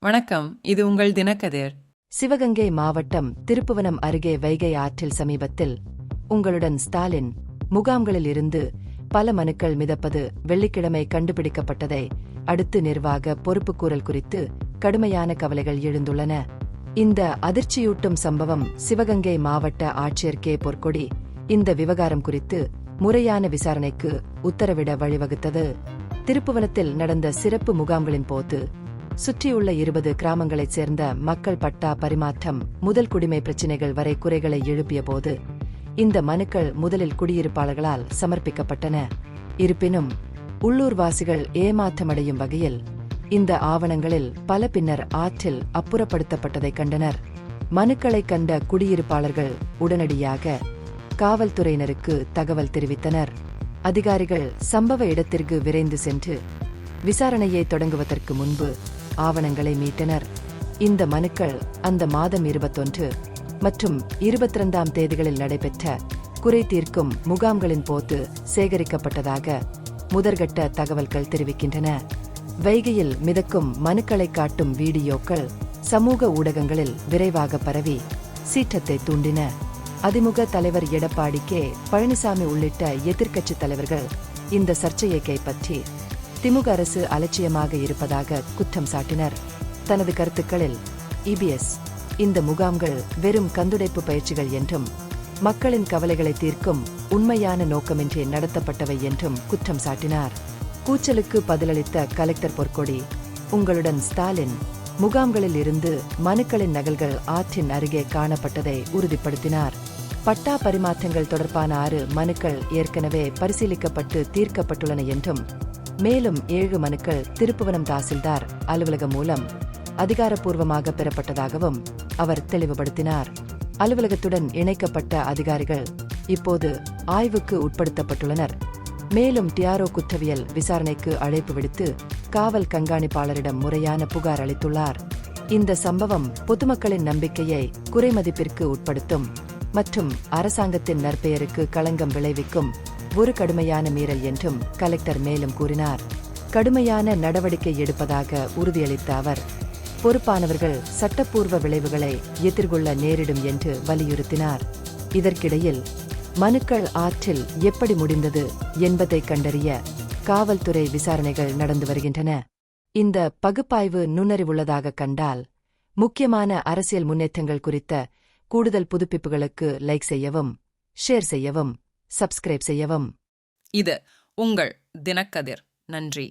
வணக்கம், இது உங்கள் தினக்கதிர். சிவகங்கை மாவட்டம் திருப்புவனம் அருகே வைகை ஆற்றில் சமீபத்தில் உங்களுடன் ஸ்டாலின் முகாம்களில் இருந்து பல மனுக்கள் மிதப்பது வெள்ளிக்கிழமை கண்டுபிடிக்கப்பட்டதை அடுத்து நிர்வாக பொறுப்புக்கூறல் குறித்து கடுமையான கவலைகள் எழுந்துள்ளன. இந்த அதிர்ச்சியூட்டும் சம்பவம் சிவகங்கை மாவட்ட ஆட்சியர் கே பொற்கொடி இந்த விவகாரம் குறித்து முறையான விசாரணைக்கு உத்தரவிட வழிவகுத்தது. திருப்புவனத்தில் நடந்த சிறப்பு முகாம்களின் போது சுற்றியுள்ள 20 கிராமங்களைச் சேர்ந்த மக்கள் பட்டா பரிமாற்றம் முதல் குடிமை பிரச்சினைகள் வரை குறைகளை எழுப்பிய போது இந்த மனுக்கள் முதலில் குடியிருப்பாளர்களால் சமர்ப்பிக்கப்பட்டன. இருப்பினும் உள்ளூர்வாசிகள் ஏமாற்றமடையும் வகையில் இந்த ஆவணங்களில் பல பின்னர் ஆற்றில் அப்புறப்படுத்தப்பட்டதைக் கண்டனர். மனுக்களை கண்ட குடியிருப்பாளர்கள் உடனடியாக காவல்துறையினருக்கு தகவல் தெரிவித்தனர். அதிகாரிகள் சம்பவ இடத்திற்கு விரைந்து சென்று விசாரணையை தொடங்குவதற்கு முன்பு ஆவணங்களை மீட்டனர். இந்த மனுக்கள் அந்த மாதம் 21 மற்றும் 22ஆம் தேதிகளில் நடைபெற்ற குறை தீர்க்கும் முகாம்களின் போது சேகரிக்கப்பட்டதாக முதற்கட்ட தகவல்கள் தெரிவிக்கின்றன. வைகையில் மிதக்கும் மனுக்களை காட்டும் வீடியோக்கள் சமூக ஊடகங்களில் விரைவாக பரவி சீற்றத்தை தூண்டின. அதிமுக தலைவர் எடப்பாடி கே பழனிசாமி உள்ளிட்ட எதிர்க்கட்சித் தலைவர்கள் இந்த சர்ச்சையை கைப்பற்றி திமுக அரசு அலட்சியமாக இருப்பதாக குற்றம் சாட்டினர். தனது கருத்துக்களில் இபிஎஸ் இந்த முகாம்கள் வெறும் கந்துடைப்பு பயிற்சிகள் என்றும் மக்களின் கவலைகளை தீர்க்கும் உண்மையான நோக்கமின்றி நடத்தப்பட்டவை என்றும் குற்றம் சாட்டினார். கூச்சலுக்கு பதிலளித்த கலெக்டர் பொற்கொடி உங்களுடன் ஸ்டாலின் முகாம்களில் இருந்து மனுக்களின் நகல்கள் ஆற்றின் அருகே காணப்பட்டதை உறுதிப்படுத்தினார். பட்டா பரிமாற்றங்கள் தொடர்பான 6 மனுக்கள் ஏற்கனவே பரிசீலிக்கப்பட்டு தீர்க்கப்பட்டுள்ளன என்றும் மேலும் 7 மனுக்கள் திருப்புவனம் தாசில்தார் அலுவலகம் மூலம் அதிகாரப்பூர்வமாக பெறப்பட்டதாகவும் அவர் தெளிவுபடுத்தினார். அலுவலகத்துடன் இணைக்கப்பட்ட அதிகாரிகள் இப்போது ஆய்வுக்கு உட்படுத்தப்பட்டுள்ளனர். மேலும் டிஆர்ஓ குற்றவியல் விசாரணைக்கு அழைப்பு விடுத்து காவல் கண்காணிப்பாளரிடம் முறையான புகார் அளித்துள்ளார். இந்த சம்பவம் பொதுமக்களின் நம்பிக்கையை குறைமதிப்பிற்கு உட்படுத்தும் மற்றும் அரசாங்கத்தின் நற்பெயருக்கு களங்கம் விளைவிக்கும் ஒரு கடுமையான மீறல் என்றும் கலெக்டர் மேலும் கூறினார். கடுமையான நடவடிக்கை எடுப்பதாக உறுதியளித்த அவர் பொறுப்பானவர்கள் சட்டப்பூர்வ விளைவுகளை எதிர்கொள்ள நேரிடும் என்று வலியுறுத்தினார். இதற்கிடையில் மனுக்கள் ஆற்றில் எப்படி முடிந்தது என்பதை கண்டறிய காவல்துறை விசாரணைகள் நடந்து வருகின்றன. இந்த பகுப்பாய்வு நுண்ணறிவுள்ளதாக கண்டால் முக்கியமான அரசியல் முன்னேற்றங்கள் குறித்த கூடுதல் புதுப்பிப்புகளுக்கு லைக் செய்யவும், ஷேர் செய்யவும், சப்ஸ்கிரைப் செய்யவும். இது உங்கள் தினக்கதிர். நன்றி.